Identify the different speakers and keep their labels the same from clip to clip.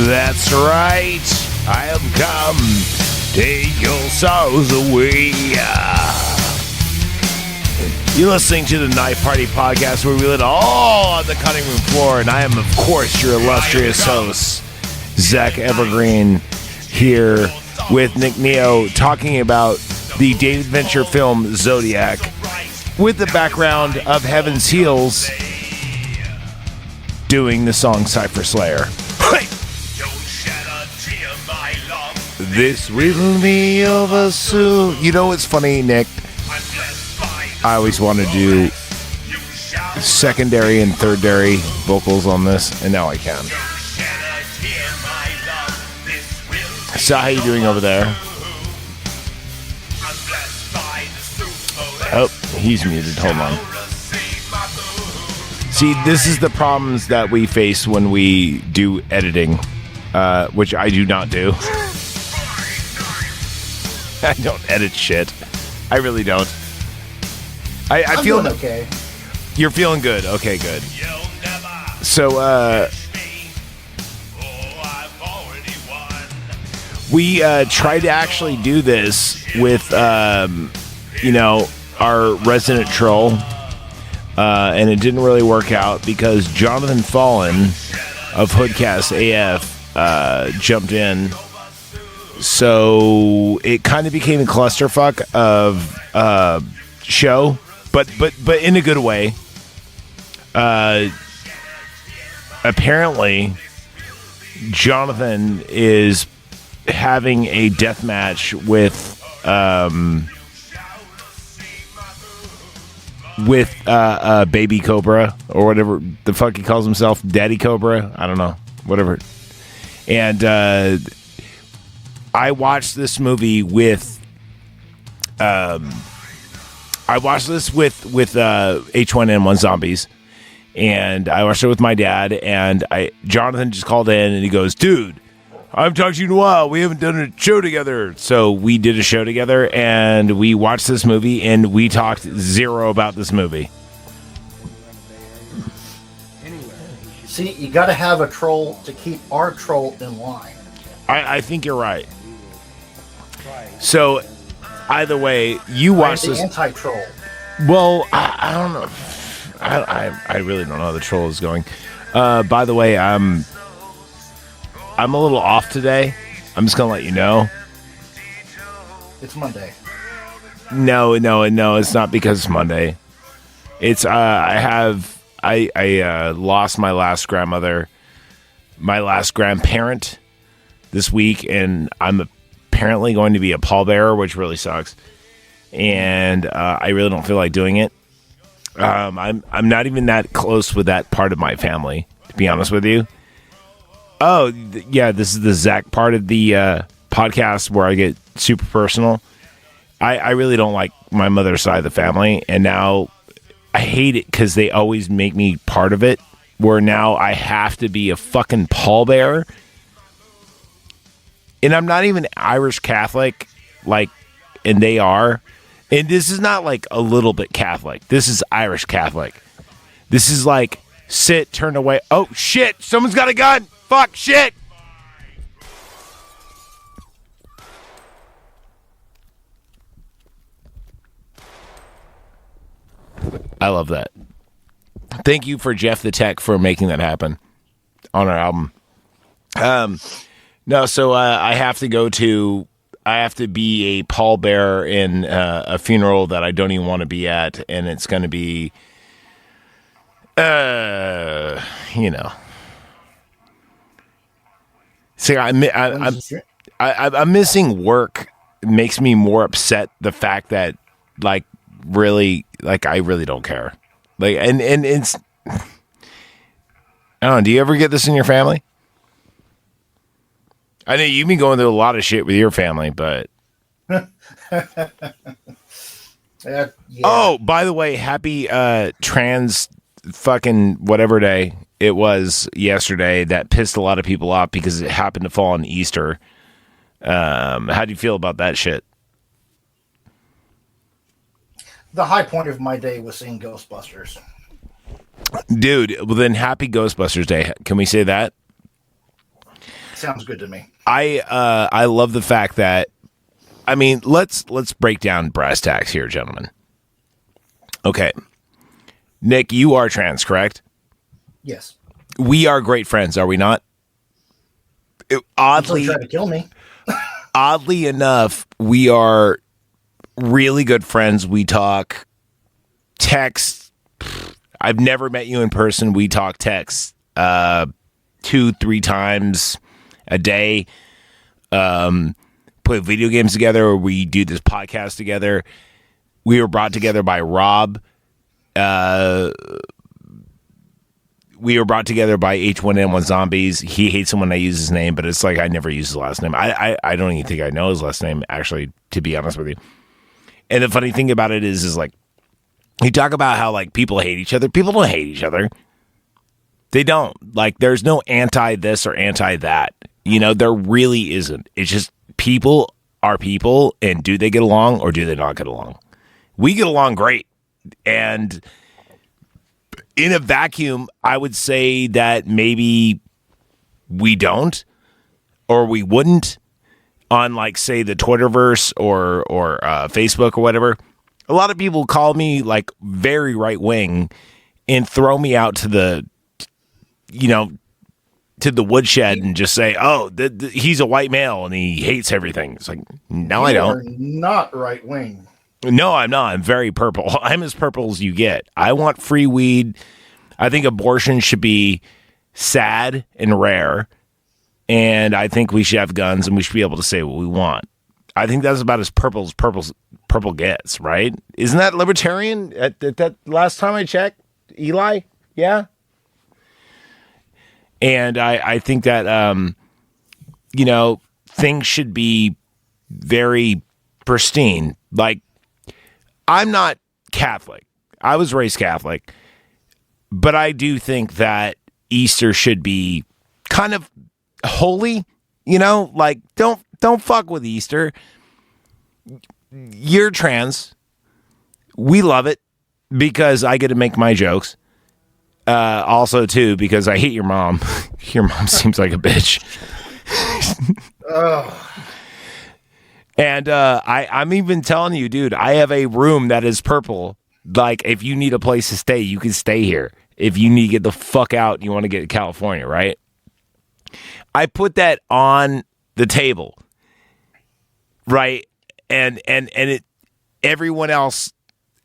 Speaker 1: That's right. I have come. Take your sorrows away. You're listening to the Night Party Podcast, where we let all on the cutting room floor, and I am, of course, your illustrious host, Zach Evergreen, here with Nick Neo, talking about the David Venture film Zodiac, with the background of Heaven's Heels doing the song Cypher Slayer. This will be over soon. You know what's funny, Nick? I always want to do secondary and thirdary vocals on this, and now I can. So how you doing over there? Oh, he's muted. Hold on. See, this is the problems that we face when we do editing, which I do not do. I don't edit shit. I really don't. I feel
Speaker 2: okay.
Speaker 1: You're feeling good. Okay, good. So, we tried to actually do this with, our resident troll, and it didn't really work out because Jonathan Fallen of Hoodcast AF jumped in. So it kind of became a clusterfuck of show, but in a good way. Apparently, Jonathan is having a death match with Baby Cobra, or whatever the fuck he calls himself, Daddy Cobra. I don't know, whatever. And I watched this movie with H1N1 Zombies, and I watched it with my dad, and Jonathan just called in and he goes, "Dude, I haven't talked to you in a while. We haven't done a show together." So we did a show together, and we watched this movie, and we talked zero about this movie.
Speaker 2: See, you got to have a troll to keep our troll in line.
Speaker 1: I think you're right. So, either way, you watched this.
Speaker 2: Anti-troll.
Speaker 1: Well, I don't know. I really don't know how the troll is going. By the way, I'm a little off today. I'm just gonna let you know.
Speaker 2: It's Monday.
Speaker 1: No, it's not because it's Monday. It's I lost my last grandmother, my last grandparent this week, and I'm apparently going to be a pallbearer, which really sucks. And I really don't feel like doing it. I'm not even that close with that part of my family, to be honest with you. Oh, yeah, this is the Zach part of the podcast where I get super personal. I really don't like my mother's side of the family, and now I hate it because they always make me part of it, where now I have to be a fucking pallbearer. And I'm not even Irish Catholic, and they are. And this is not like a little bit Catholic. This is Irish Catholic. This is like, sit, turn away. Oh, shit, someone's got a gun. Fuck, shit. I love that. Thank you for Jeff the Tech for making that happen on our album. No, so I have to be a pallbearer in a funeral that I don't even want to be at, and it's going to be, See, I'm missing work. It makes me more upset. The fact that, really, I really don't care. And it's, I don't know. Do you ever get this in your family? I know you've been going through a lot of shit with your family, but...
Speaker 2: Yeah.
Speaker 1: Oh, by the way, happy trans fucking whatever day it was yesterday that pissed a lot of people off because it happened to fall on Easter. How do you feel about that shit?
Speaker 2: The high point of my day was seeing Ghostbusters.
Speaker 1: Dude, well then happy Ghostbusters Day. Can we say that?
Speaker 2: sounds good to me.
Speaker 1: I love the fact that, I mean, let's break down brass tacks here, gentlemen. Okay. Nick, you are trans, correct?
Speaker 2: Yes.
Speaker 1: We are great friends, are we not?
Speaker 2: Oddly, trying to kill me.
Speaker 1: Oddly enough, we are really good friends. We talk text. I've never met you in person. We talk text 2-3 times a day. Play video games together, or we do this podcast together. We were brought together by Rob. We were brought together by H1N1 Zombies. He hates him when I use his name, but it's like I never use his last name. I don't even think I know his last name, actually, to be honest with you. And the funny thing about it is like, you talk about how like people hate each other. People don't hate each other. They don't. Like, there's no anti this or anti that. You know, there really isn't. It's just people are people, and do they get along or do they not get along? We get along great. And in a vacuum, I would say that maybe we don't, or we wouldn't, on like, say, the Twitterverse or Facebook or whatever. A lot of people call me like very right wing and throw me out to the, to the woodshed and just say, "Oh, he's a white male and he hates everything." It's like, no, I don't.
Speaker 2: You're not right wing.
Speaker 1: No, I'm not. I'm very purple. I'm as purple as you get. I want free weed. I think abortion should be sad and rare. And I think we should have guns and we should be able to say what we want. I think that's about as purple gets, right? Isn't that libertarian at that last time I checked? Eli? Yeah. And I think that, things should be very pristine. Like, I'm not Catholic. I was raised Catholic. But I do think that Easter should be kind of holy, like don't fuck with Easter. You're trans. We love it because I get to make my jokes. Also, too, because I hate your mom. Your mom seems like a bitch. And I'm even telling you, dude, I have a room that is purple. Like, if you need a place to stay, you can stay here. If you need to get the fuck out and you want to get to California, right? I put that on the table, right? And everyone else,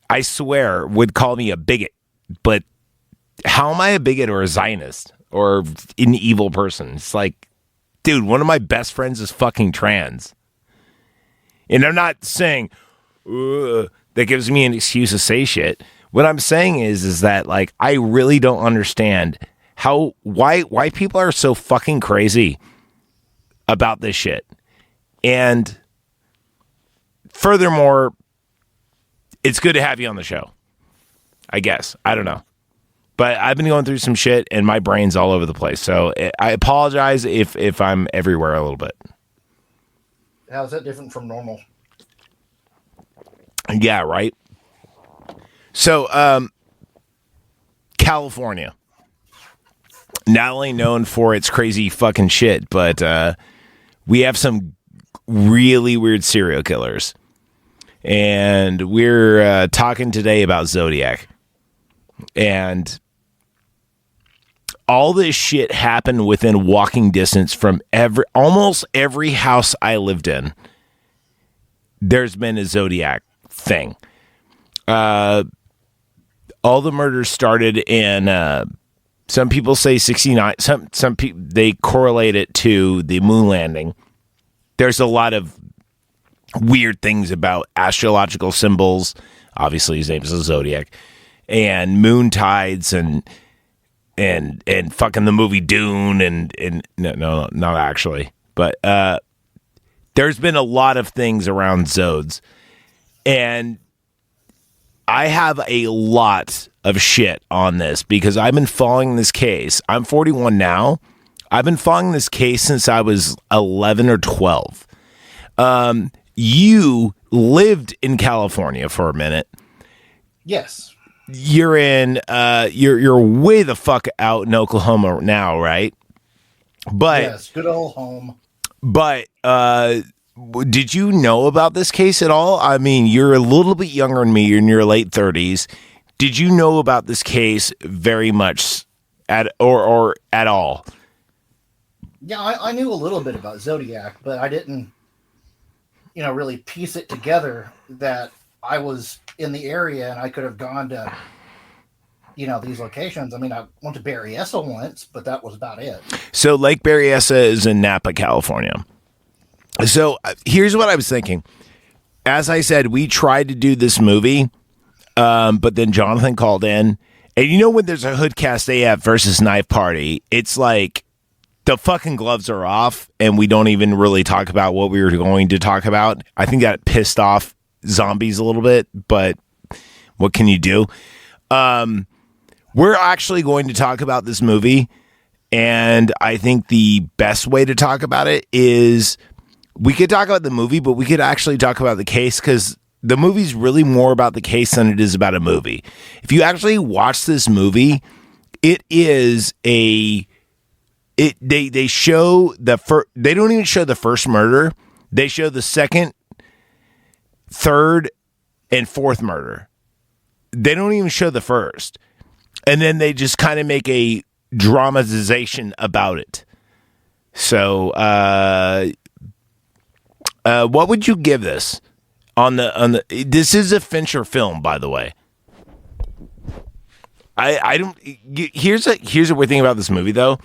Speaker 1: I swear, would call me a bigot. But how am I a bigot or a Zionist or an evil person? It's like, dude, one of my best friends is fucking trans. And I'm not saying that gives me an excuse to say shit. What I'm saying is that, like, I really don't understand why people are so fucking crazy about this shit. And furthermore, it's good to have you on the show, I guess. I don't know. But I've been going through some shit and my brain's all over the place. So I apologize if I'm everywhere a little bit.
Speaker 2: How's that different from normal?
Speaker 1: Yeah, right. So, California, not only known for its crazy fucking shit, but we have some really weird serial killers. And we're talking today about Zodiac. And all this shit happened within walking distance from almost every house I lived in. There's been a Zodiac thing. All the murders started in, some people say 69. Some people, they correlate it to the moon landing. There's a lot of weird things about astrological symbols. Obviously, his name is the Zodiac, and moon tides and fucking the movie Dune and no, not actually, but there's been a lot of things around Zodes, and I have a lot of shit on this because I've been following this case. I'm 41 now. I've been following this case since I was 11 or 12. You lived in California for a minute.
Speaker 2: Yes.
Speaker 1: You're in you're way the fuck out in Oklahoma now, right? But
Speaker 2: Yes, good old home.
Speaker 1: But did you know about this case at all? I mean, you're a little bit younger than me. You're in your late 30s. Did you know about this case very much or at all?
Speaker 2: Yeah, I knew a little bit about Zodiac, but I didn't, really piece it together that I was in the area and I could have gone to, these locations. I mean, I went to Berryessa once, but that was about it.
Speaker 1: So Lake Berryessa is in Napa, California. So here's what I was thinking. As I said, we tried to do this movie, but then Jonathan called in. And when there's a Hoodcast AF versus Knife Party, it's like the fucking gloves are off and we don't even really talk about what we were going to talk about. I think that pissed off zombies a little bit, but what can you do? We're actually going to talk about this movie, and I think the best way to talk about it is we could talk about the movie, but we could actually talk about the case because the movie's really more about the case than it is about a movie. If you actually watch this movie, it is they show they don't even show the first murder. They show the second, third, and fourth murder. They don't even show the first. And then they just kind of make a dramatization about it. So, what would you give this on the? This is a Fincher film, by the way. I don't. Here's a weird thing about this movie, though.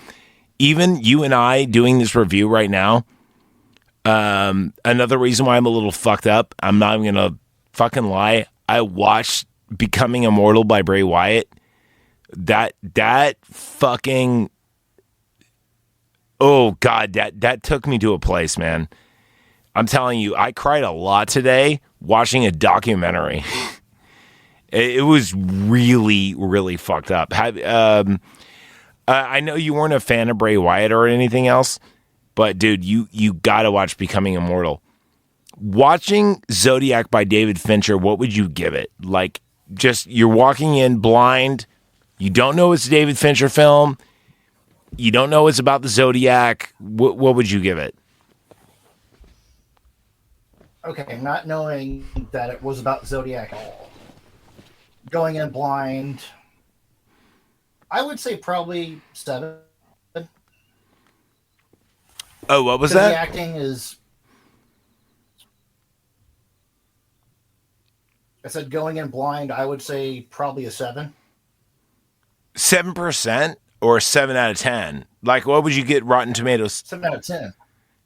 Speaker 1: Even you and I doing this review right now. Another reason why I'm a little fucked up. I'm not even gonna fucking lie. I watched Becoming Immortal by Bray Wyatt. That fucking, oh God, that took me to a place, man. I'm telling you, I cried a lot today watching a documentary. It was really, really fucked up. I know you weren't a fan of Bray Wyatt or anything else, but dude, you gotta watch Becoming Immortal. Watching Zodiac by David Fincher, what would you give it? Like, just you're walking in blind. You don't know it's a David Fincher film. You don't know it's about the Zodiac. What would you give it?
Speaker 2: Okay, not knowing that it was about Zodiac at all. Going in blind, I would say probably 7.
Speaker 1: Oh, what was that?
Speaker 2: The acting is... I said going in blind, I would say probably a 7.
Speaker 1: 7% or 7 out of 10? Like, what would you get Rotten Tomatoes?
Speaker 2: 7 out of 10.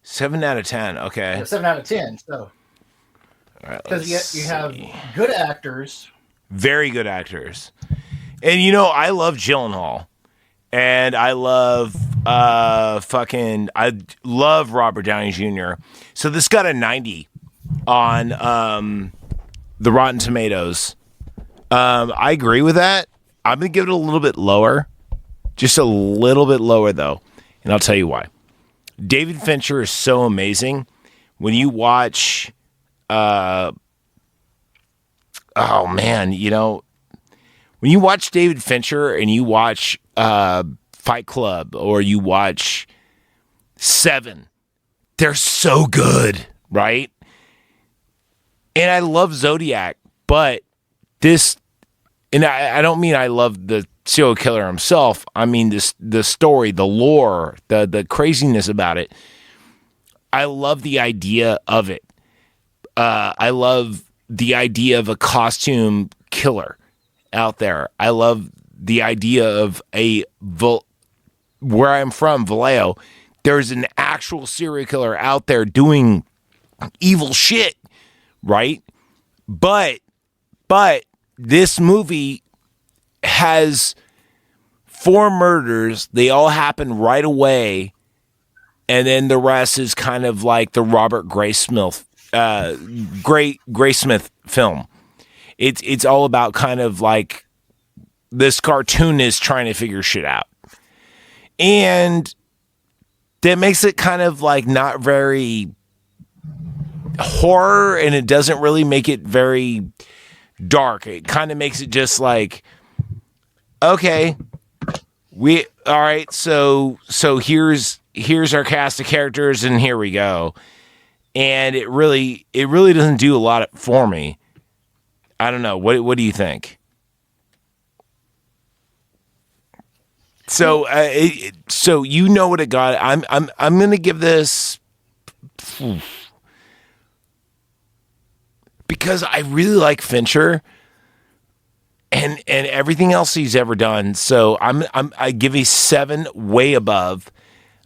Speaker 1: 7 out of 10, okay.
Speaker 2: Yeah, 7 out of 10, so. Because you have good actors.
Speaker 1: Very good actors. And, I love Gyllenhaal. And I love I love Robert Downey Jr. So this got a 90 on the Rotten Tomatoes. I agree with that. I'm going to give it a little bit lower. Just a little bit lower, though. And I'll tell you why. David Fincher is so amazing. When you watch... oh, man. When you watch David Fincher and you watch Fight Club or you watch Seven, they're so good, right? And I love Zodiac, but this... And I don't mean I love the serial killer himself. I mean the story, the lore, the craziness about it. I love the idea of it. I love the idea of a costume killer out there. I love the idea of where I'm from, Vallejo. There's an actual serial killer out there doing evil shit, right? But this movie has 4 murders. They all happen right away. And then the rest is kind of like the Robert Graysmith film. It's all about kind of like this cartoonist trying to figure shit out. And that makes it kind of like not very horror, and it doesn't really make it very dark. It kind of makes it just like, okay, All right, so here's our cast of characters, and here we go. And it really doesn't do a lot for me. I don't know. What do you think? So so you know what it got. I'm gonna give this, because I really like Fincher and everything else he's ever done. So I give a 7, way above.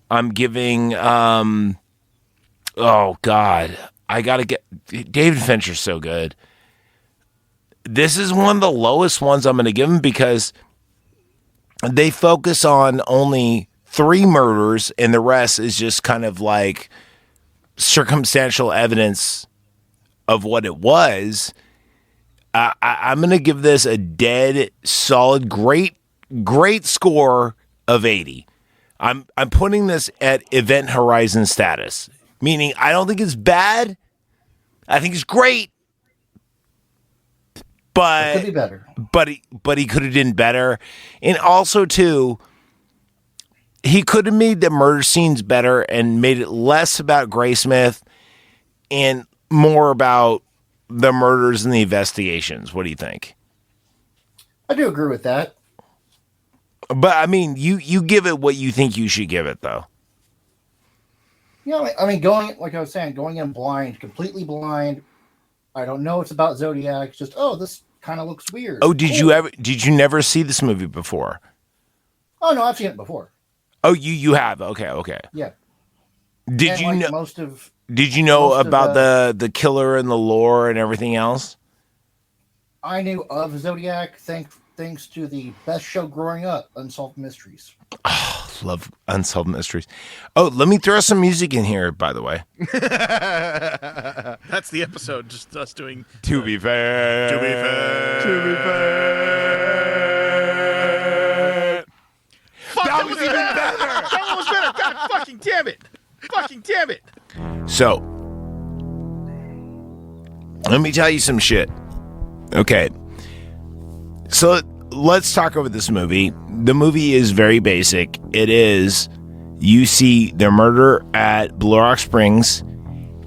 Speaker 1: I'm giving oh God, I gotta get David Fincher's so good. This is one of the lowest ones I'm gonna give him, because they focus on only 3 murders, and the rest is just kind of like circumstantial evidence of what it was. I'm going to give this a dead, solid, great score of 80. I'm putting this at Event Horizon status, meaning I don't think it's bad. I think it's great. But
Speaker 2: it could be better.
Speaker 1: But he could have done better. And also, too, he could have made the murder scenes better and made it less about Graysmith and more about the murders and the investigations. What do you think?
Speaker 2: I do agree with that.
Speaker 1: But, I mean, you give it what you think you should give it, though.
Speaker 2: I mean, going in blind, completely blind. I don't know it's about Zodiac. It's just, this kind of looks weird.
Speaker 1: Oh, did you never see this movie before?
Speaker 2: Oh, no, I've seen it before.
Speaker 1: Oh, you have? Okay.
Speaker 2: Yeah.
Speaker 1: Did you know about the killer and the lore and everything else?
Speaker 2: I knew of Zodiac thanks to the best show growing up, Unsolved Mysteries.
Speaker 1: Oh, love Unsolved Mysteries. Oh, let me throw some music in here, by the way.
Speaker 3: That's the episode, just us doing...
Speaker 1: To be fair.
Speaker 3: To be fair.
Speaker 1: To be fair.
Speaker 3: Fuck, that was even better. That one was better. God fucking damn it. Fucking damn it.
Speaker 1: So, let me tell you some shit. Okay. So, let's talk over this movie. The movie is very basic. It is, you see the murder at Blue Rock Springs.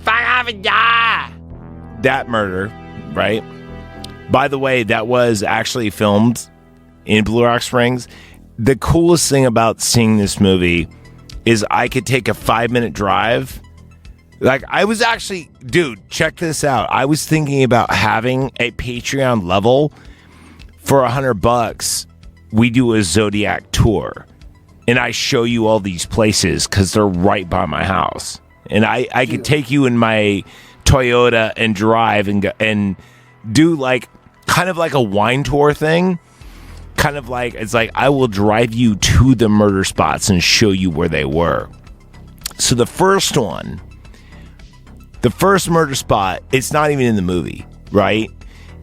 Speaker 1: That murder, right? By the way, that was actually filmed in Blue Rock Springs. The coolest thing about seeing this movie is I could take a 5-minute drive. Like, I was actually, dude, check this out. I was thinking about having a Patreon level for $100. We do a Zodiac tour, and I show you all these places because they're right by my house. And I could take you in my Toyota and drive and go and do like kind of like a wine tour thing. Kind of like, it's like I will drive you to the murder spots and show you where they were. So the first one, the first murder spot, it's not even in the movie, right?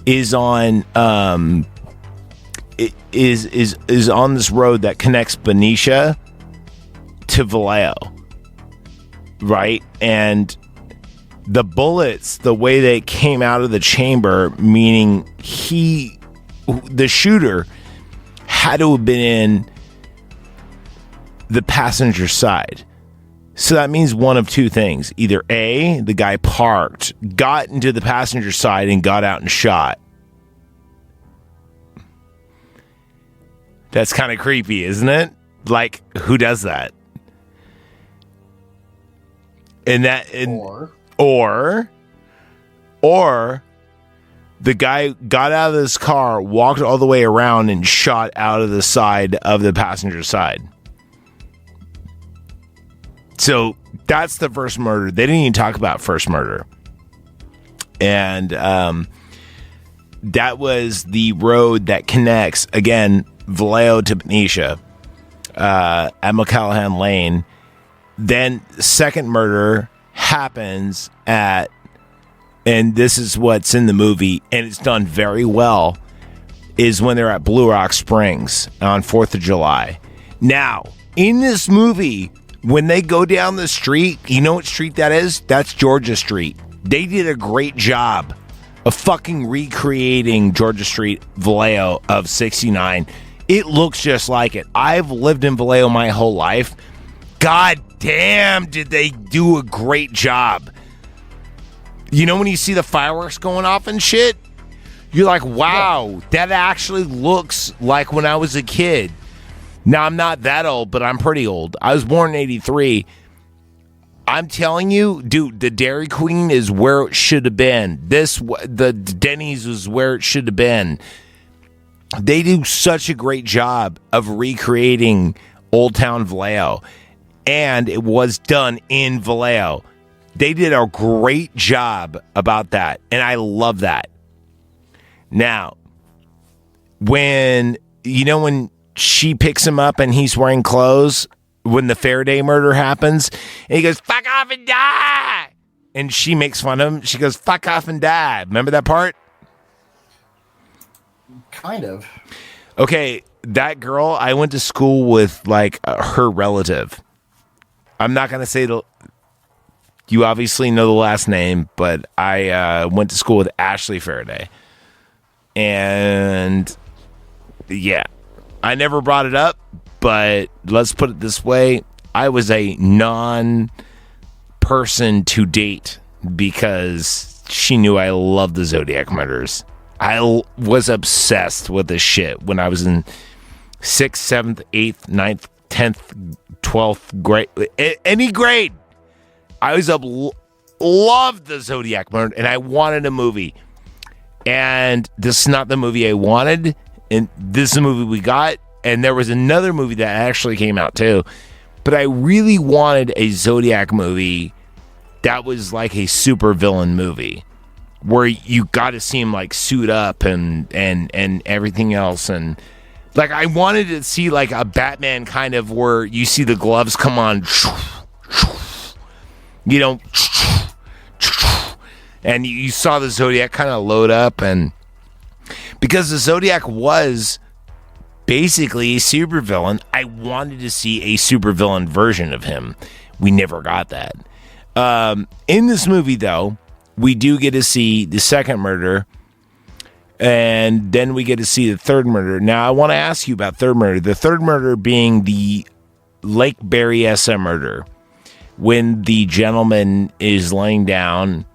Speaker 1: Is on is on this road that connects Benicia to Vallejo, right? And the bullets, the way they came out of the chamber, meaning the shooter had to have been in the passenger side. So that means one of two things. Either A, the guy parked, got into the passenger side, and got out and shot. That's kind of creepy, isn't it? Like, who does that? Or the guy got out of this car, walked all the way around, and shot out of the side of the passenger side. So that's the first murder. They didn't even talk about first murder. And that was the road that connects, again, Vallejo to Benicia at McCallahan Lane. Then second murder happens at, and this is what's in the movie, and it's done very well, is when they're at Blue Rock Springs on 4th of July. Now, in this movie, when they go down the street, you know what street that is? That's Georgia Street. They did a great job of fucking recreating Georgia Street, Vallejo of 69. It looks just like it. I've lived in Vallejo my whole life. God damn, did they do a great job. You know when you see the fireworks going off and shit? You're like, wow, that actually looks like when I was a kid. Now, I'm not that old, but I'm pretty old. I was born in 83. I'm telling you, dude, the Dairy Queen is where it should have been. The Denny's was where it should have been. They do such a great job of recreating Old Town Vallejo. And it was done in Vallejo. They did a great job about that. And I love that. Now, when she picks him up and he's wearing clothes, when the Faraday murder happens, and he goes, fuck off and die. And she makes fun of him. She goes, fuck off and die. Remember that part?
Speaker 2: Kind of.
Speaker 1: Okay, that girl, I went to school with, like, her relative. I'm not going to say you obviously know the last name, but I went to school with Ashley Faraday. And, yeah, I never brought it up, but let's put it this way. I was a non-person to date because she knew I loved the Zodiac murders. I was obsessed with this shit when I was in 6th, 7th, 8th, 9th, 10th, 12th grade. Any grade. I was loved the Zodiac murder, and I wanted a movie. And this is not the movie I wanted, and this is the movie we got. And there was another movie that actually came out too. But I really wanted a Zodiac movie that was like a supervillain movie, where you got to see him like suit up and everything else. And like I wanted to see like a Batman kind of where you see the gloves come on, you know, and you saw the Zodiac kind of load up. And because the Zodiac was basically a supervillain, I wanted to see a supervillain version of him. We never got that. In this movie, though, we do get to see the second murder, and then we get to see the third murder. Now, I want to ask you about third murder. The third murder being the Lake Berryessa murder, when the gentleman is laying down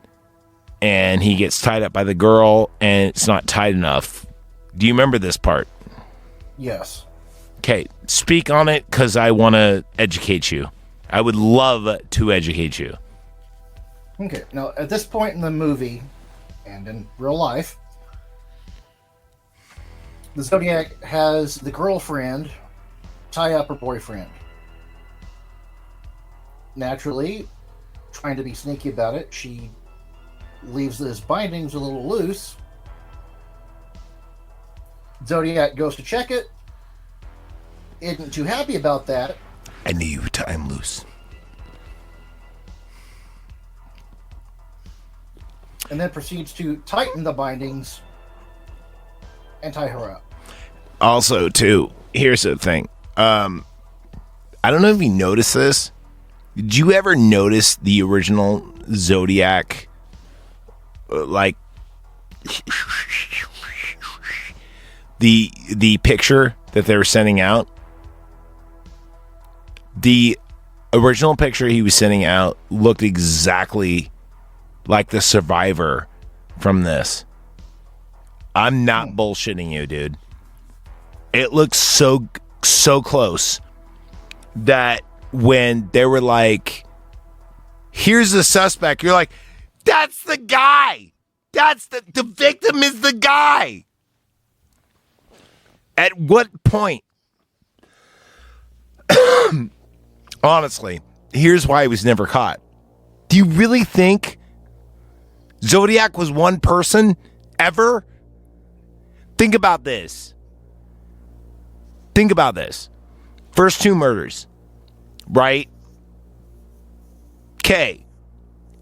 Speaker 1: and he gets tied up by the girl and it's not tight enough. Do you remember this part?
Speaker 2: Yes.
Speaker 1: Okay, speak on it because I want to educate you. I would love to educate you.
Speaker 2: Okay, now at this point in the movie, and in real life, the Zodiac has the girlfriend tie up her boyfriend. Naturally, trying to be sneaky about it, she leaves his bindings a little loose. Zodiac goes to check it. Isn't too happy about that.
Speaker 1: I knew you would tie him loose.
Speaker 2: And then proceeds to tighten the bindings and tie her up.
Speaker 1: Also, too, here's the thing. I don't know if you noticed this. Did you ever notice the original Zodiac, like, the picture that they were sending out? The original picture he was sending out looked exactly like the survivor from this. I'm not bullshitting you, dude. It looks so close that when they were like, here's the suspect, you're like, that's the guy. That's the victim is the guy. At what point? Honestly, here's why he was never caught. Do you really think Zodiac was one person ever? Think about this. Think about this. First two murders, right? Okay.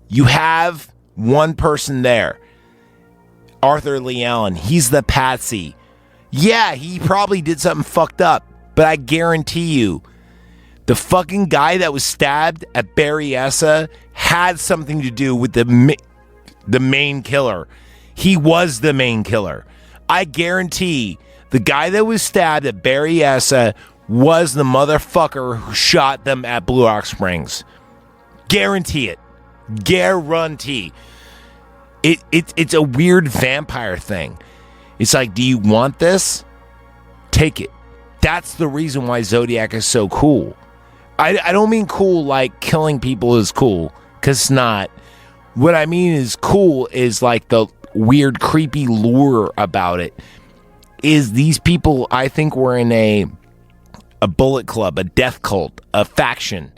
Speaker 1: You have one person there. Arthur Lee Allen. He's the patsy. Yeah, he probably did something fucked up, but I guarantee you, the fucking guy that was stabbed at Berryessa had something to do with the main killer. He was the main killer. I guarantee The guy that was stabbed at Berryessa was the motherfucker who shot them at Blue Rock Springs. Guarantee it. Guarantee. It's a weird vampire thing. It's like, do you want this? Take it. That's the reason why Zodiac is so cool. I don't mean cool like killing people is cool, because it's not. What I mean is cool is like the weird, creepy lure about it. Is these people, I think, were in a bullet club, a death cult, a faction.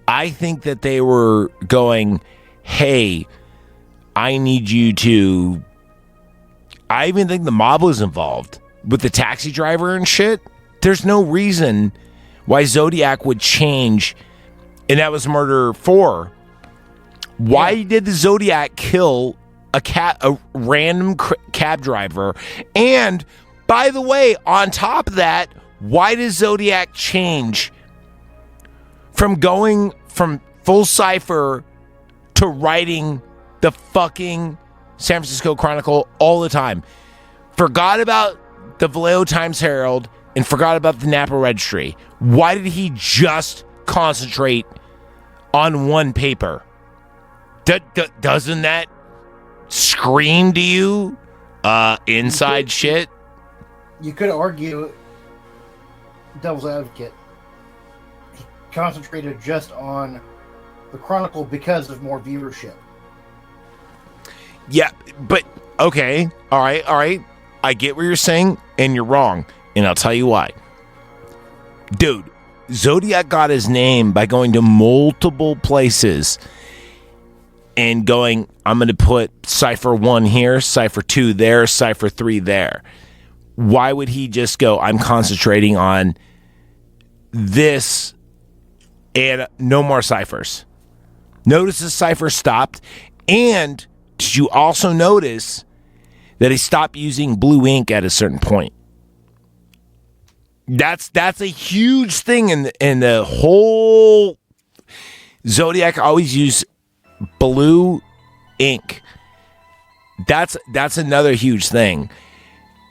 Speaker 1: I think that they were going, hey, I need you to... I even think the mob was involved with the taxi driver and shit. There's no reason why Zodiac would change, and that was murder 4. Why did the Zodiac kill a random cab driver? And, by the way, on top of that, why does Zodiac change from going from full cipher to writing the fucking San Francisco Chronicle all the time? Forgot about the Vallejo Times-Herald and forgot about the Napa Registry. Why did he just concentrate on one paper? Doesn't that scream to you inside shit?
Speaker 2: You could argue, devil's advocate, he concentrated just on the Chronicle because of more viewership.
Speaker 1: Yeah, but okay, all right. I get what you're saying, and you're wrong, and I'll tell you why. Dude, Zodiac got his name by going to multiple places and going, I'm going to put Cypher 1 here, Cypher 2 there, Cypher 3 there. Why would he just go, I'm concentrating on this and no more ciphers? Notice the cipher stopped, and did you also notice that he stopped using blue ink at a certain point? That's a huge thing in the whole. Zodiac always used blue ink. That's another huge thing.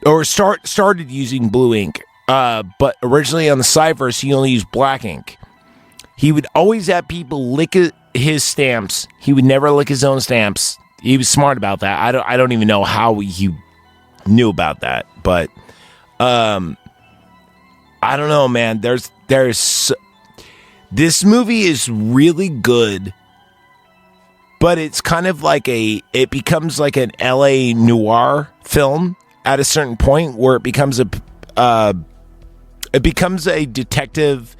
Speaker 1: Or started using blue ink. But originally on the ciphers, he only used black ink. He would always have people lick his stamps. He would never lick his own stamps. He was smart about that. I don't even know how he knew about that, but I don't know, man. There's this movie is really good, but it's kind of like it becomes like an LA noir film at a certain point where it becomes a detective.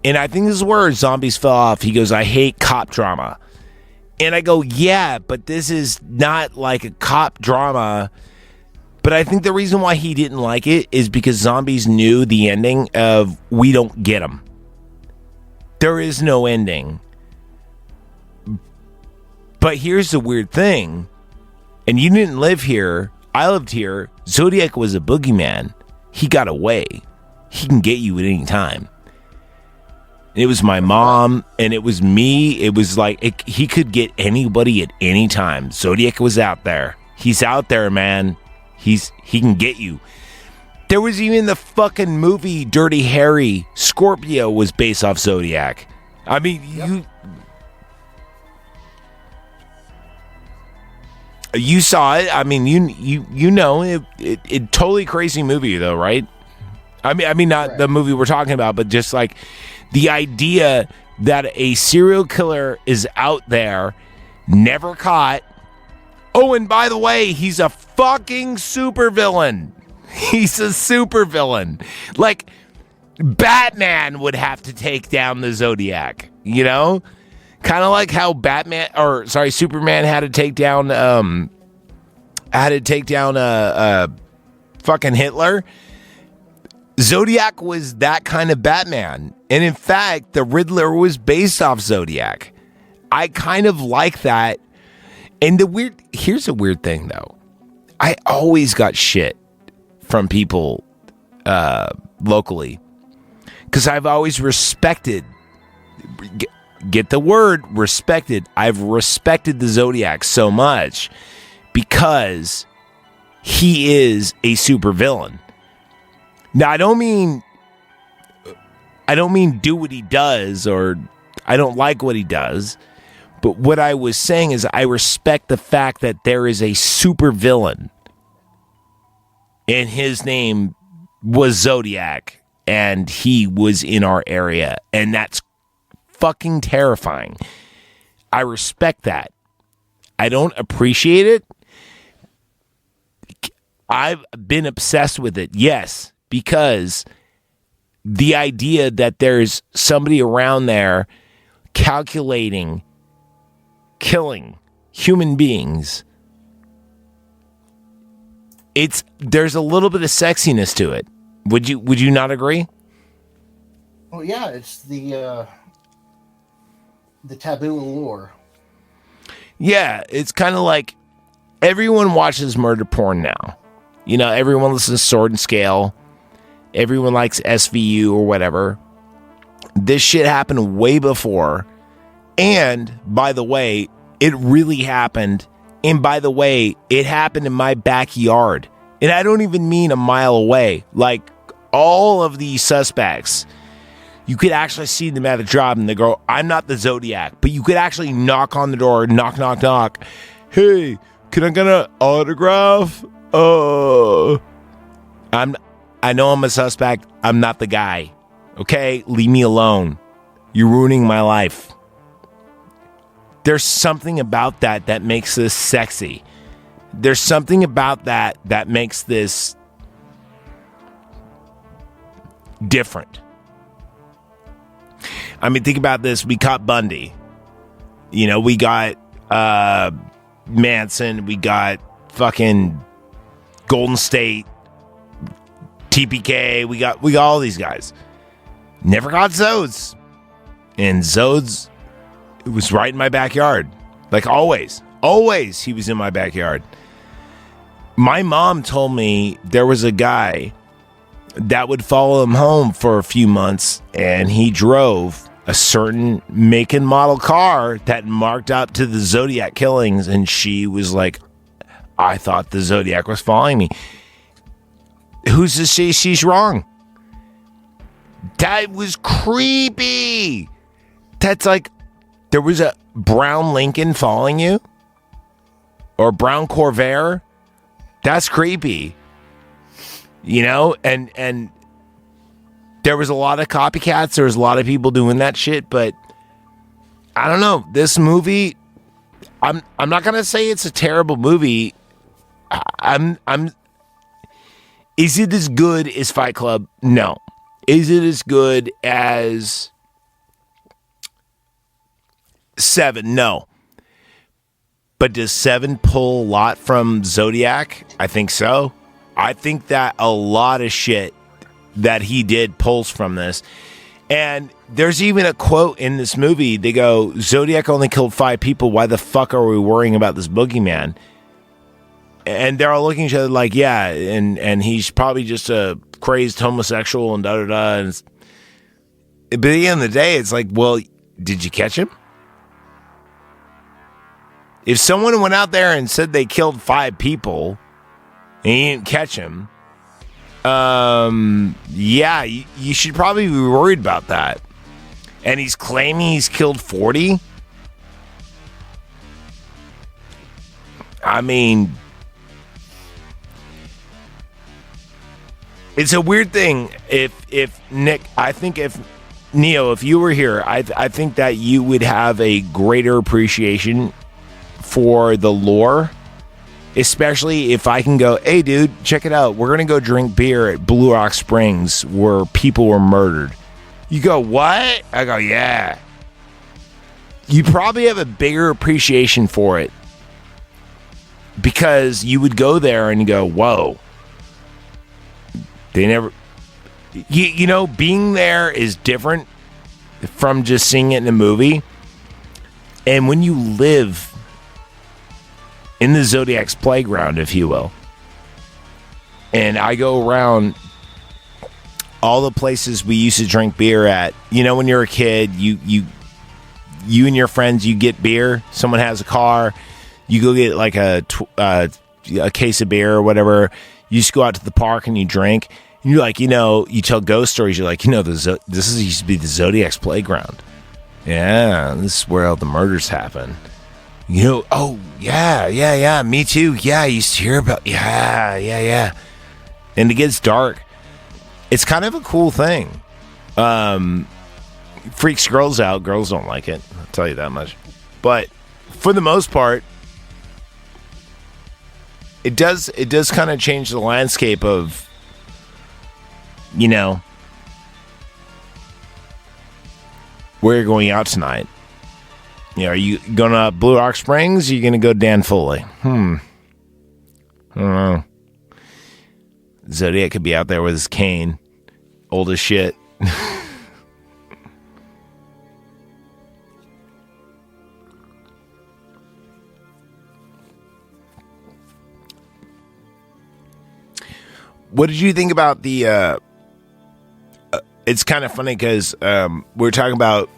Speaker 1: And I think this is where Zombies fell off. He goes, I hate cop drama. And I go, yeah, but this is not like a cop drama. But I think the reason why he didn't like it is because Zombies knew the ending of we don't get him. There is no ending. But here's the weird thing. And you didn't live here. I lived here. Zodiac was a boogeyman. He got away. He can get you at any time. It was my mom, and it was me. It was like he could get anybody at any time. Zodiac was out there. He's out there, man. He can get you. There was even the fucking movie Dirty Harry. Scorpio was based off Zodiac. I mean, yep. You saw it. I mean, you know it totally crazy movie though, right? I mean not right. The movie we're talking about, but just like the idea that a serial killer is out there, never caught. Oh, and by the way, he's a fucking supervillain. He's a supervillain. Like, Batman would have to take down the Zodiac, you know? Kind of like how Superman had to take down fucking Hitler. Zodiac was that kind of Batman. And in fact, the Riddler was based off Zodiac. I kind of like that. And here's a weird thing though. I always got shit from people locally because I've always respected, get the word, respected. I've respected the Zodiac so much because he is a supervillain. Now, I don't mean do what he does, or I don't like what he does. But what I was saying is I respect the fact that there is a supervillain, and his name was Zodiac, and he was in our area, and that's fucking terrifying. I respect that. I don't appreciate it. I've been obsessed with it, yes, because the idea that there's somebody around there calculating, killing human beings, there's a little bit of sexiness to it. Would you not agree?
Speaker 2: Well, yeah, it's the taboo allure.
Speaker 1: Yeah, it's kind of like everyone watches murder porn now. You know, everyone listens to Sword and Scale. Everyone likes SVU or whatever. This shit happened way before. And, by the way, it really happened. And, by the way, it happened in my backyard. And I don't even mean a mile away. Like, all of these suspects, you could actually see them at a job and they go, I'm not the Zodiac. But you could actually knock on the door, knock, knock, knock. Hey, can I get an autograph? I know I'm a suspect. I'm not the guy. Okay? Leave me alone. You're ruining my life. There's something about that makes this sexy. There's something about that makes this different. I mean, think about this. We caught Bundy. You know, we got Manson. We got fucking Golden State, TPK. We got all these guys. Never got Zodes. And Zodes, it was right in my backyard. Like always. Always he was in my backyard. My mom told me there was a guy that would follow him home for a few months, and he drove a certain make and model car that marked up to the Zodiac killings, and she was like, I thought the Zodiac was following me. Who's to say she's wrong? That was creepy. That's like, there was a brown Lincoln following you? Or brown Corvair? That's creepy. You know, and there was a lot of copycats. There was a lot of people doing that shit, but I don't know. This movie, I'm not gonna say it's a terrible movie. Is it as good as Fight Club? No. Is it as good as Seven? No. But does Seven pull a lot from Zodiac? I think so. I think that a lot of shit that he did pulls from this. And there's even a quote in this movie. They go, Zodiac only killed 5 people. Why the fuck are we worrying about this boogeyman? And they're all looking at each other like, yeah, and he's probably just a crazed homosexual and da-da-da. And but at the end of the day, it's like, well, did you catch him? If someone went out there and said they killed 5 people and you didn't catch him, yeah, you should probably be worried about that. And he's claiming he's killed 40? I mean, it's a weird thing. If Nick, I think if Neo, if you were here, I think that you would have a greater appreciation for the lore, especially if I can go, hey dude, check it out, we're gonna go drink beer at Blue Rock Springs where people were murdered. You go, what? I go, yeah. You probably have a bigger appreciation for it because you would go there and go, whoa, they never, you know, being there is different from just seeing it in a movie. And when you live in the Zodiac's playground, if you will, and I go around all the places we used to drink beer at, you know, when you're a kid, you and your friends, you get beer, someone has a car, you go get like a a case of beer or whatever. You just go out to the park and you drink. And you're like, you tell ghost stories. You're like, this used to be the Zodiac's playground. Yeah, this is where all the murders happen. Oh, yeah, me too. Yeah, I used to hear about, yeah. And it gets dark. It's kind of a cool thing. Freaks girls out. Girls don't like it. I'll tell you that much. But for the most part, it does kind of change the landscape of, where you're going out tonight. Are you going to Blue Rock Springs? Or are you going to go Dan Foley? I don't know. Zodiac could be out there with his cane. Old as shit. What did you think about the... it's kind of funny because we were talking about,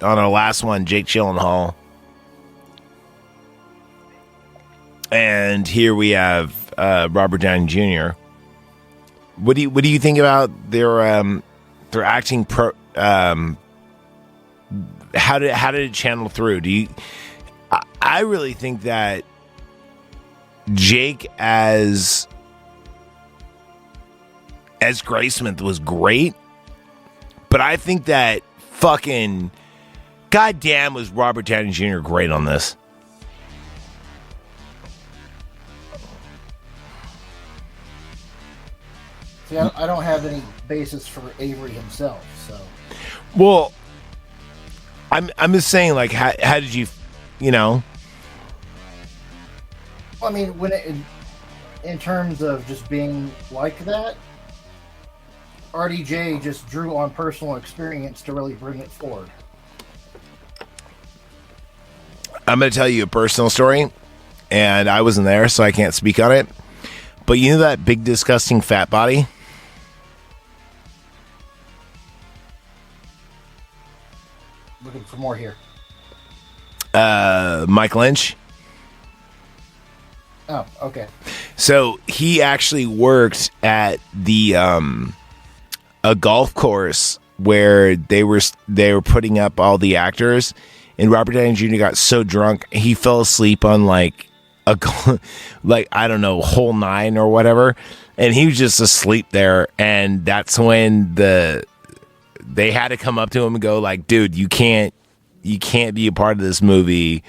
Speaker 1: on our last one, Jake Gyllenhaal. And here we have Robert Downey Jr. What do you think about their acting how did it channel through? I really think that Jake as Graysmith was great, but I think that fucking goddamn was Robert Downey Jr. great on this.
Speaker 2: See, I don't have any basis for Avery himself, so.
Speaker 1: Well, I'm just saying, like, how did you,
Speaker 2: I mean, in terms of just being like that, RDJ just drew on personal experience to really bring it forward.
Speaker 1: I'm going to tell you a personal story, and I wasn't there, so I can't speak on it. But you know that big, disgusting fat body?
Speaker 2: Looking for more here.
Speaker 1: Mike Lynch.
Speaker 2: Oh, okay.
Speaker 1: So he actually worked at the a golf course where they were putting up all the actors, and Robert Downey Jr. got so drunk he fell asleep on like I don't know, hole 9 or whatever, and he was just asleep there. And that's when they had to come up to him and go like, dude, you can't be a part of this movie.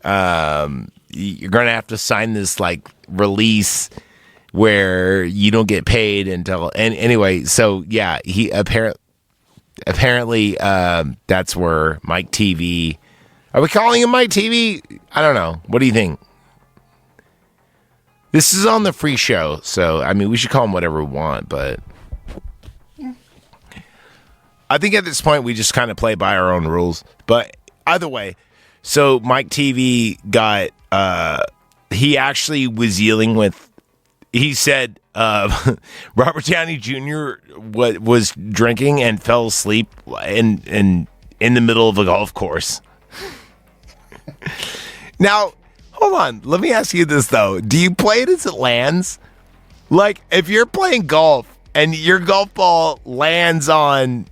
Speaker 1: You're gonna have to sign this like release where you don't get paid until. And anyway, so yeah, he apparently that's where Mike TV. Are we calling him Mike TV? I don't know. What do you think? This is on the free show, so I mean we should call him whatever we want, but I think at this point we just kind of play by our own rules. But either way, so Mike TV got he actually was dealing with. He said Robert Downey Jr. was drinking and fell asleep in the middle of a golf course. Now, hold on. Let me ask you this though: do you play it as it lands? Like, if you're playing golf and your golf ball lands on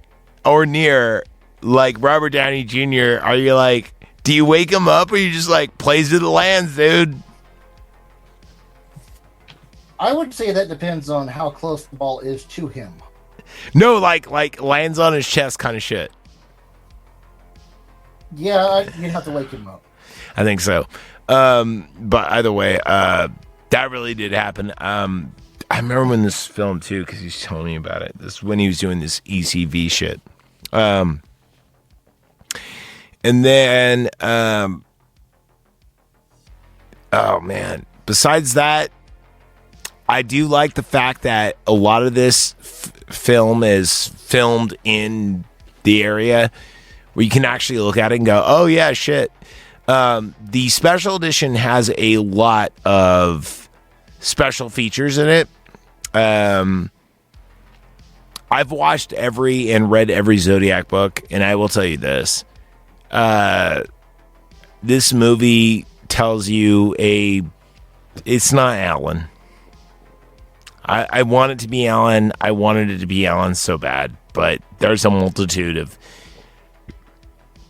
Speaker 1: or near like Robert Downey Jr., are you like, do you wake him up, or you just like plays to the lands, dude?
Speaker 2: I would say that depends on how close the ball is to him.
Speaker 1: No, like lands on his chest kind of shit.
Speaker 2: Yeah, you'd have to wake him up.
Speaker 1: I think so. But either way, that really did happen. I remember when this film too, because he's telling me about it. This is when he was doing this ECV shit. And then, oh man, besides that, I do like the fact that a lot of this film is filmed in the area where you can actually look at it and go, oh yeah, shit. The special edition has a lot of special features in it. I've watched every and read every Zodiac book, and I will tell you this. This movie tells you a It's not Alan. I want it to be Alan. I wanted it to be Alan so bad, but there's a multitude of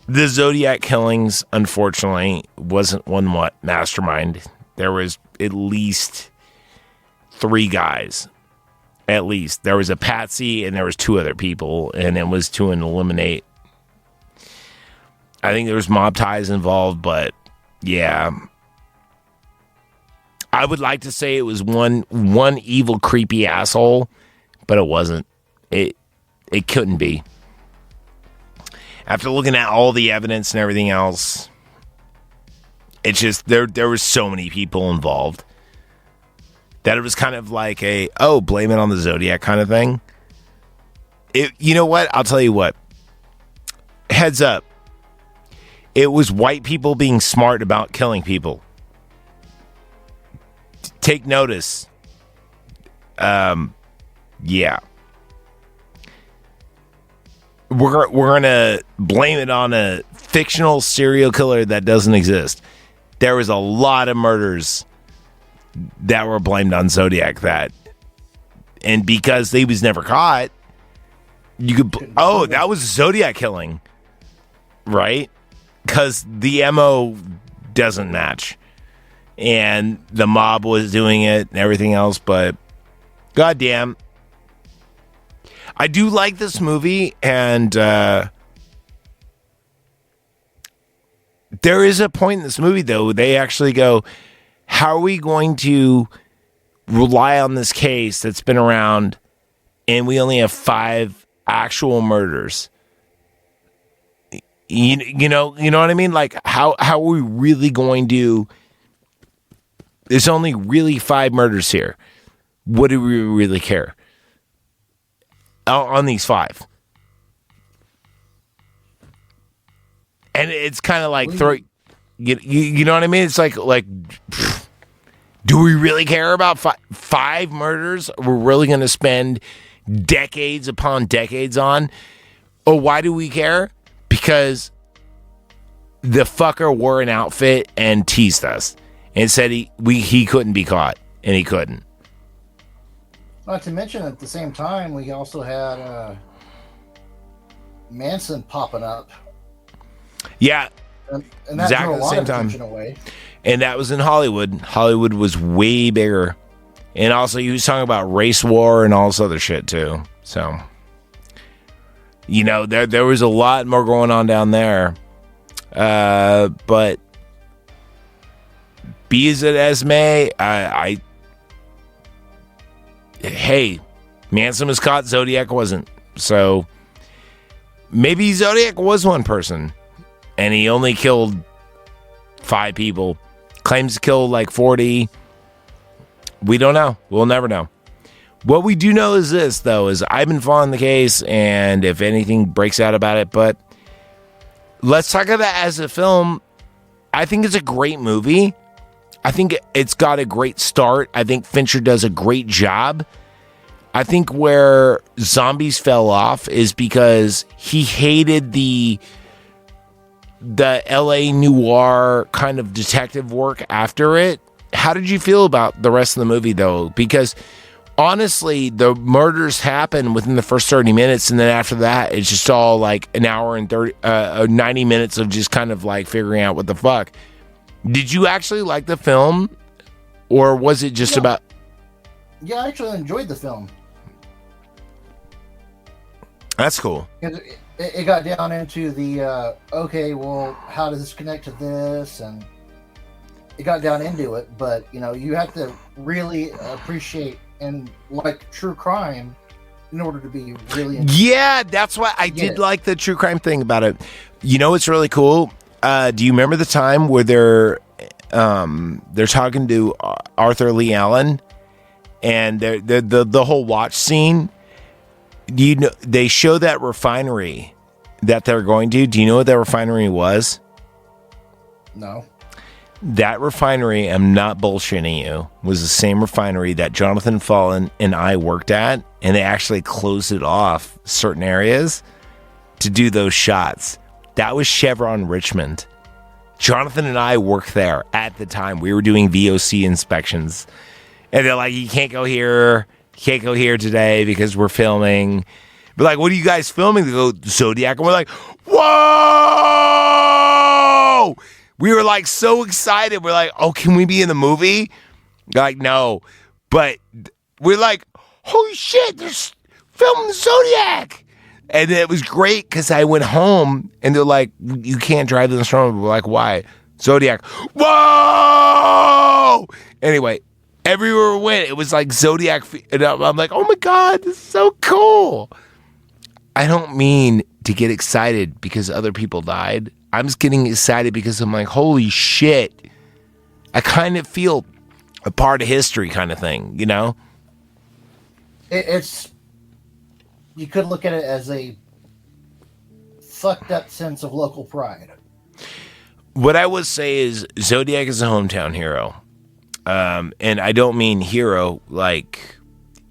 Speaker 1: the Zodiac killings. Unfortunately, wasn't one mastermind. There was at least 3 guys. At least there was a patsy and there was 2 other people, and it was to eliminate. I think there was mob ties involved, but yeah. I would like to say it was one evil, creepy asshole, but it wasn't. It couldn't be. After looking at all the evidence and everything else, it's just there were so many people involved that it was kind of like blame it on the Zodiac kind of thing. You know what? I'll tell you what. Heads up. It was white people being smart about killing people. Take notice. Yeah. We're gonna blame it on a fictional serial killer that doesn't exist. There was a lot of murders that were blamed on Zodiac and because they was never caught, you could that was a Zodiac killing, right? Because the MO doesn't match. And the mob was doing it and everything else, but goddamn, I do like this movie, and there is a point in this movie though. They actually go, "How are we going to rely on this case that's been around, and we only have 5 actual murders?" You know what I mean? Like, how are we really going to? There's only really 5 murders here. What do we really care on these 5? And it's kind of like you know what I mean? It's like do we really care about 5 murders? We're really going to spend decades upon decades on? Oh, why do we care? Because the fucker wore an outfit and teased us. And said he couldn't be caught, and he couldn't.
Speaker 2: Not to mention, at the same time, we also had Manson popping up.
Speaker 1: Yeah,
Speaker 2: and that
Speaker 1: exactly
Speaker 2: drew a
Speaker 1: the
Speaker 2: lot
Speaker 1: same
Speaker 2: of
Speaker 1: time.
Speaker 2: attention away.
Speaker 1: And that was in Hollywood. Hollywood was way bigger, and also he was talking about race war and all this other shit too. So, there was a lot more going on down there, but. Be as it as may, hey, Manson was caught, Zodiac wasn't. So maybe Zodiac was one person, and he only killed 5 people. Claims to kill like 40. We don't know. We'll never know. What we do know is this, though, is I've been following the case, and if anything breaks out about it, but let's talk about it as a film. I think it's a great movie. I think it's got a great start. I think Fincher does a great job. I think where Zombies fell off is because he hated the LA noir kind of detective work after it. How did you feel about the rest of the movie, though? Because honestly, the murders happen within the first 30 minutes, and then after that, it's just all like an hour and 90 minutes of just kind of like figuring out what the fuck. Did you actually like the film, or was it just about...
Speaker 2: Yeah, I actually enjoyed the film.
Speaker 1: That's cool.
Speaker 2: It got down into the, okay, well, how does this connect to this? And it got down into it, but, you have to really appreciate and like true crime in order to be really...
Speaker 1: Yeah, that's why I did like the true crime thing about it. You know what's really cool? Do you remember the time where they're talking to Arthur Lee Allen, and the whole watch scene? Do you know they show that refinery that they're going to? Do you know what that refinery was?
Speaker 2: No.
Speaker 1: That refinery, I'm not bullshitting you, was the same refinery that Jonathan Fallen and I worked at, and they actually closed it off certain areas to do those shots. That was Chevron Richmond. Jonathan and I worked there at the time. We were doing VOC inspections. And they're like, you can't go here. You can't go here today because we're filming. We're like, what are you guys filming? They go, Zodiac. And we're like, whoa! We were like so excited. We're like, oh, can we be in the movie? They're like, no. But we're like, holy shit, they're filming the Zodiac. And it was great because I went home and they're like, you can't drive in the storm. We're like, why? Zodiac. Whoa! Anyway, everywhere we went, it was like Zodiac. And I'm like, oh my God, this is so cool. I don't mean to get excited because other people died. I'm just getting excited because I'm like, holy shit. I kind of feel a part of history kind of thing, you know?
Speaker 2: It's, you could look at it as a fucked up sense of local pride.
Speaker 1: What I would say is Zodiac is a hometown hero. And I don't mean hero like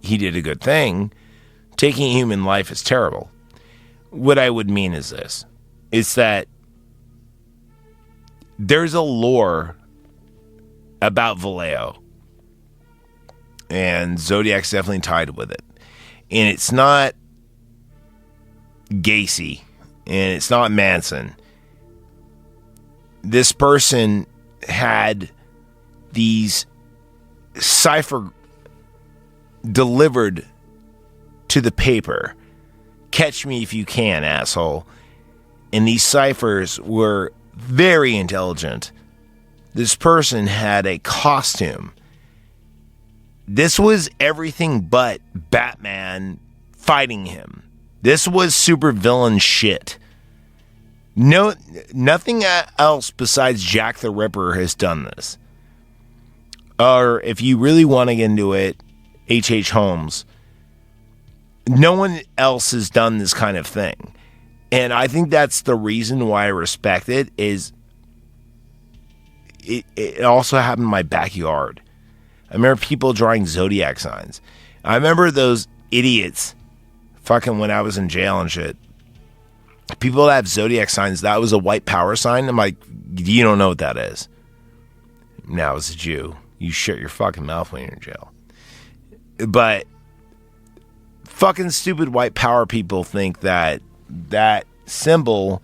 Speaker 1: he did a good thing. Taking human life is terrible. What I would mean is this. It's that there's a lore about Vallejo. And Zodiac's definitely tied with it. And it's not Gacy. And it's not Manson. This person had these cipher delivered to the paper. Catch me if you can, asshole. And these ciphers were very intelligent. This person had a costume. This was everything but Batman fighting him. This was supervillain shit. No, nothing else besides Jack the Ripper has done this. Or if you really want to get into it, H.H. Holmes. No one else has done this kind of thing. And I think that's the reason why I respect it is it also happened in my backyard. I remember people drawing Zodiac signs. I remember those idiots fucking when I was in jail and shit. People that have Zodiac signs, that was a white power sign. I'm like, you don't know what that is. Now, as a Jew, you shut your fucking mouth when you're in jail. But fucking stupid white power people think that that symbol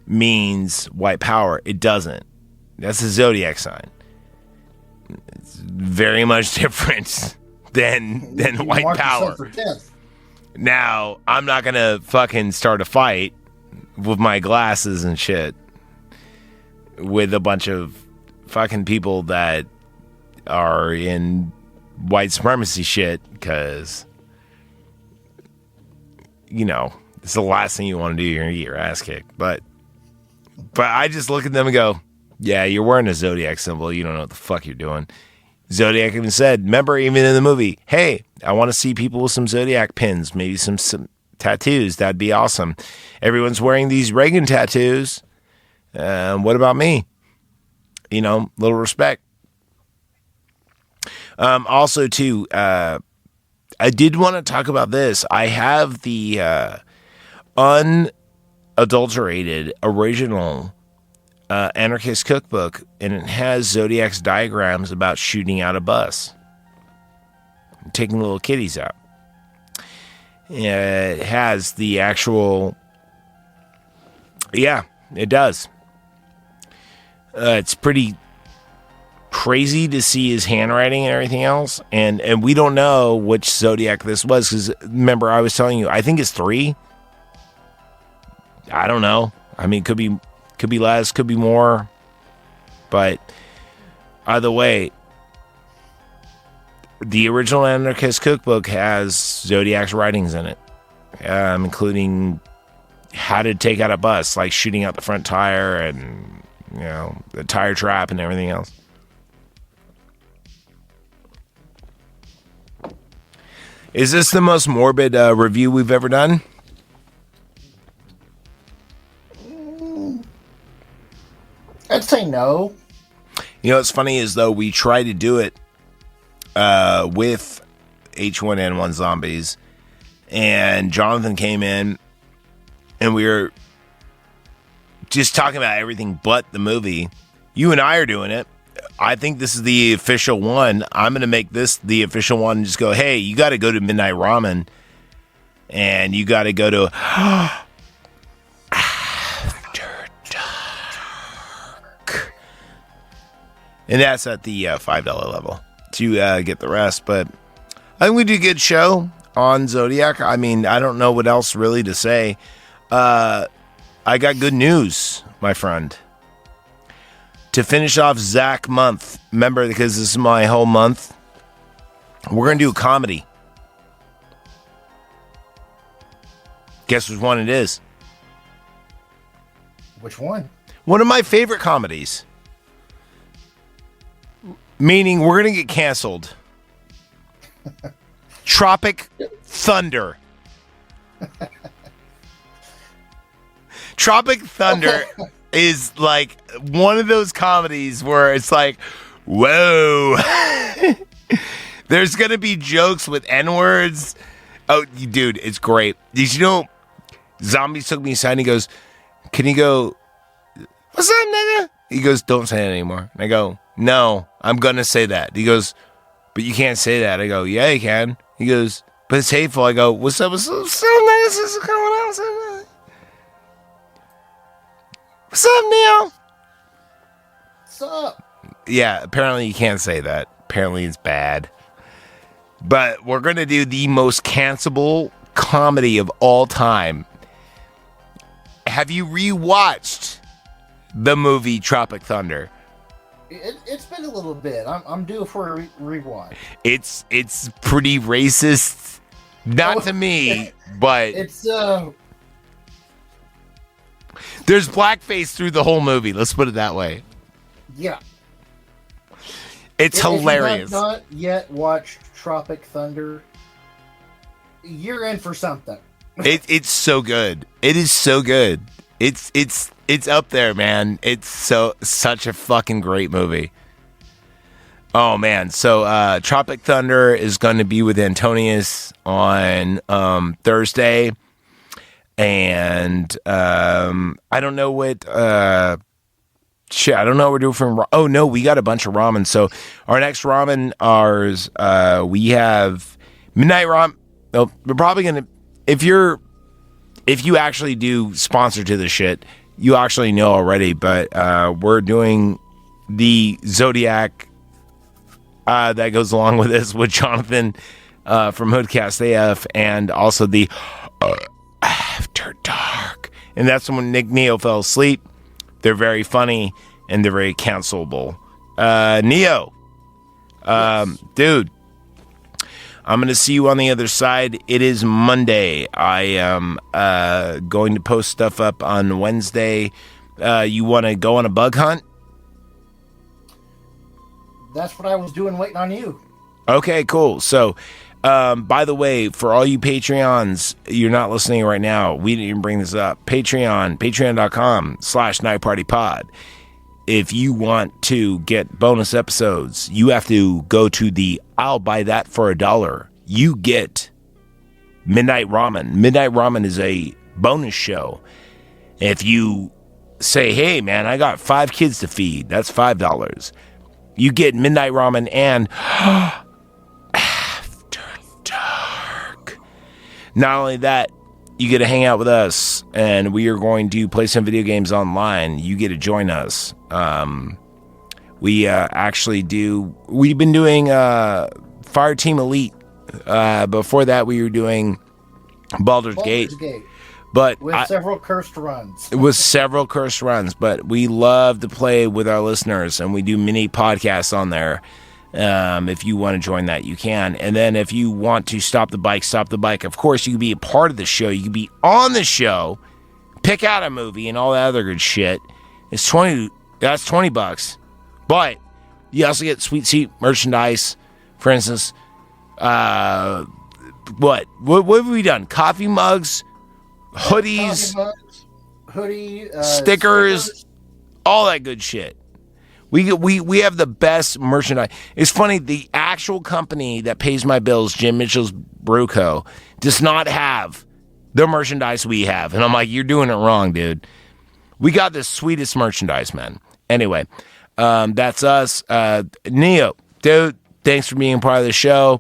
Speaker 1: means white power. It doesn't. That's a Zodiac sign. It's very much different than white power. Now, I'm not going to fucking start a fight with my glasses and shit with a bunch of fucking people that are in white supremacy shit because, you know, it's the last thing you want to do. You're going to get your ass kicked. But I just look at them and go, yeah, you're wearing a Zodiac symbol. You don't know what the fuck you're doing. Zodiac even said, remember, even in the movie, hey, I want to see people with some Zodiac pins, maybe some tattoos. That'd be awesome. Everyone's wearing these Reagan tattoos. What about me? You know, little respect. Also, too, I did want to talk about this. I have the unadulterated original Anarchist Cookbook, and it has Zodiac's diagrams about shooting out a bus, taking little kiddies out. It has the actual, yeah, it does. It's pretty crazy to see his handwriting and everything else, and we don't know which Zodiac this was, because remember I was telling you, I think it's 3. I don't know. I mean, could be less, could be more, but either way, the original Anarchist Cookbook has Zodiac's writings in it, including how to take out a bus, like shooting out the front tire and, you know, the tire trap and everything else. Is this the most morbid review we've ever done?
Speaker 2: I'd say no.
Speaker 1: You know, what's funny is, though, we tried to do it with H1N1 zombies, and Jonathan came in, and we were just talking about everything but the movie, You and I are doing it. I think this is the official one. I'm going to make this the official one and just go, hey, you got to go to Midnight Ramen. And you got to go to After Dark. And that's at the $5 level to get the rest. But I think we did a good show on Zodiac. I mean, I don't know what else really to say. I got good news, my friend. To finish off Zach month, remember, because this is my whole month, we're going to do a comedy. Guess which one it is?
Speaker 2: Which one?
Speaker 1: One of my favorite comedies. Meaning we're going to get canceled. Tropic Thunder. Tropic Thunder is like one of those comedies where it's like, whoa. There's going to be jokes with N-words. Oh, dude, it's great. Did you know, Zombies took me aside and he goes, can you go, what's up, nigga? He goes, don't say that anymore. And I go, no, I'm going to say that. He goes, but you can't say that. I go, yeah, you can. He goes, but it's hateful. I go, what's up, nigga? What's going on? What's up, Neil?
Speaker 2: What's up?
Speaker 1: Yeah, apparently you can't say that. Apparently it's bad. But we're going to do the most cancelable comedy of all time. Have you rewatched the movie Tropic Thunder?
Speaker 2: It's been a little bit. I'm due for a rewatch.
Speaker 1: It's pretty racist. Not to me, but
Speaker 2: it's
Speaker 1: there's blackface through the whole movie. Let's put it that way.
Speaker 2: Yeah.
Speaker 1: It's hilarious.
Speaker 2: If you have not yet watched Tropic Thunder, you're in for something.
Speaker 1: It's so good. It is so good. It's up there, man. It's such a fucking great movie. Oh man. So Tropic Thunder is going to be with Antonius on Thursday. And I don't know what shit, I don't know what we're doing from. Oh no, we got a bunch of ramen. So our next ramen we have Midnight Ramen. Oh, we're probably gonna, if you actually do sponsor to this shit, you actually know already. But we're doing the Zodiac that goes along with this with Jonathan from Hoodcast AF, and also the After Dark. And that's when Nick Neo fell asleep. They're very funny and they're very cancelable. Neo,
Speaker 2: Yes.
Speaker 1: Dude, I'm going to see you on the other side. It is Monday. I am going to post stuff up on Wednesday. You want to go on a bug hunt?
Speaker 2: That's what I was doing, waiting on you.
Speaker 1: Okay, cool. So, by the way, for all you Patreons, you're not listening right now. We didn't even bring this up. patreon.com/nightpartypod. If you want to get bonus episodes, you have to go to the I'll buy that for $1. You get Midnight Ramen. Midnight Ramen is a bonus show. If you say, hey, man, I got 5 kids to feed, that's $5. You get Midnight Ramen and After Dark. Not only that, you get to hang out with us, and we are going to play some video games online. You get to join us. We actually do. We've been doing Fire Team Elite. Before that, we were doing Baldur's Gate. But
Speaker 2: with several cursed runs.
Speaker 1: But we love to play with our listeners, and we do mini podcasts on there. If you want to join that, you can. And then if you want to stop the bike. Of course, you can be a part of the show. You can be on the show, pick out a movie, and all that other good shit. It's $20. That's $20. But you also get Sweet Seat merchandise. For instance, what have we done? Coffee mugs, hoodies, stickers, all that good shit. We have the best merchandise. It's funny, the actual company that pays my bills, Jim Mitchell's Brew Co., does not have the merchandise we have. And I'm like, you're doing it wrong, dude. We got the sweetest merchandise, man. Anyway, That's us. Neo, dude, thanks for being part of the show.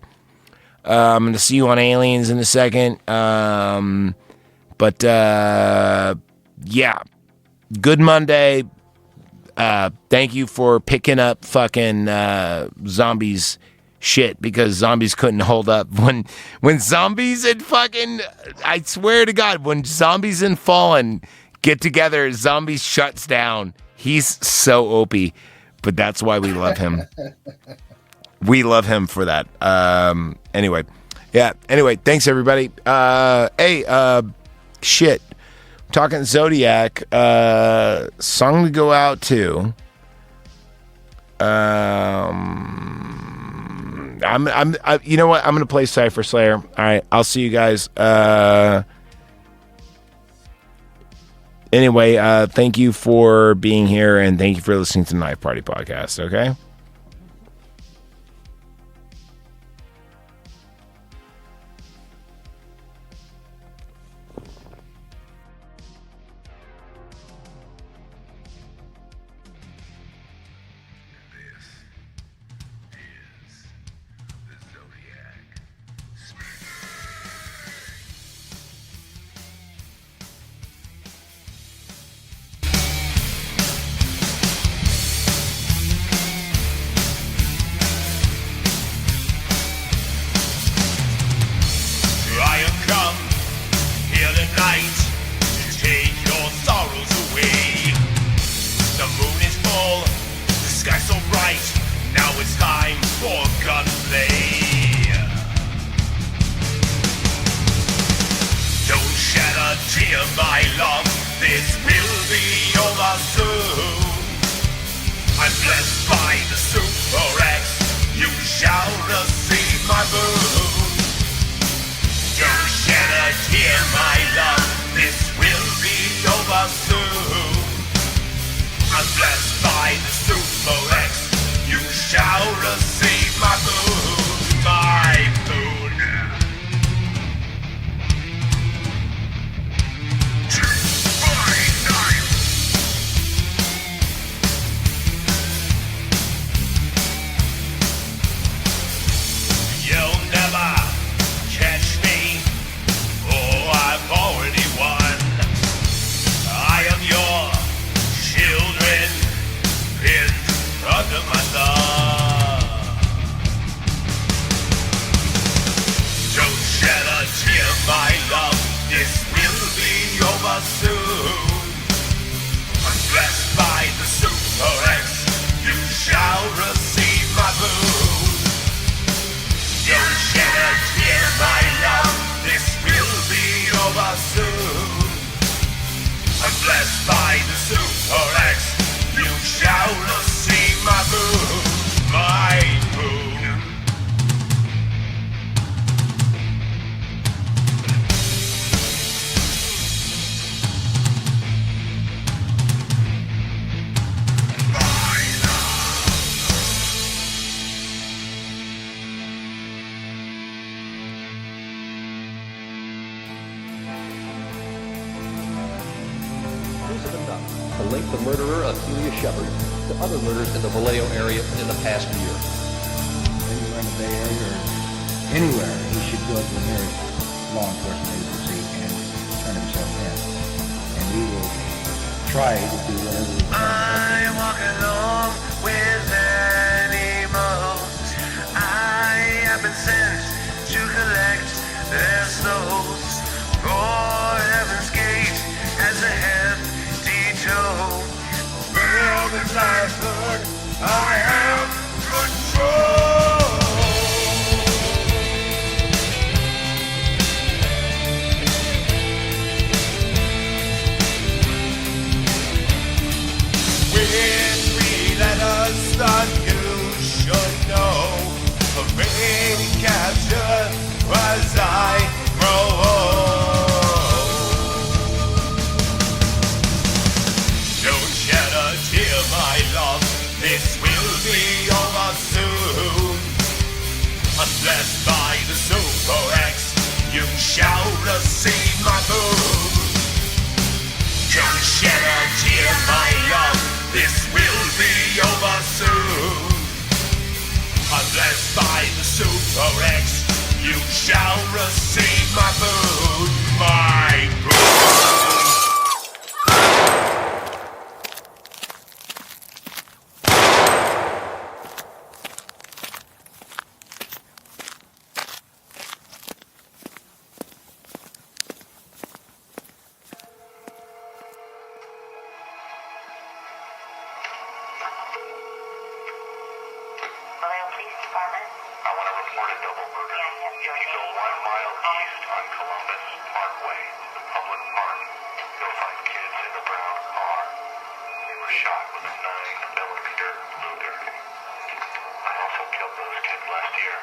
Speaker 1: I'm going to see you on Aliens in a second. But yeah, good Monday. Thank you for picking up fucking zombies shit, because zombies couldn't hold up when zombies and fucking, I swear to God, when zombies and Fallen get together, zombies shuts down. He's so OP, but that's why we love him. We love him for that. Anyway, thanks everybody. Shit, talking Zodiac, song to go out to. You know what? I'm gonna play Cypher Slayer. All right, I'll see you guys. Anyway, thank you for being here, and thank you for listening to the Knife Party Podcast. Okay.
Speaker 4: to link the murderer of Celia Shepard to other murders in the Vallejo area in the past year.
Speaker 5: Anywhere in the Bay Area or anywhere, he should go to the nearest law enforcement agency and turn himself in. And we will try to do whatever we can.
Speaker 6: I walk along with animals. I have been sent to collect their souls. For heaven's gate as a hefty toe. Build and livelihood, I have control. When we let us start, you should know. For any capture as I grow old. Don't shed a tear, my love, this will be over soon. Unblessed by the Super X, you shall receive my boon. Don't shed a tear, my love, this will be over Super X, you shall receive my food, my food.
Speaker 7: Vallejo Police Department.
Speaker 8: I want to report a double murder. If you go 1 mile east on Columbus Parkway, the public park, you'll find kids in a brown car. They were shot with a 9mm Luger. I also killed those kids last year.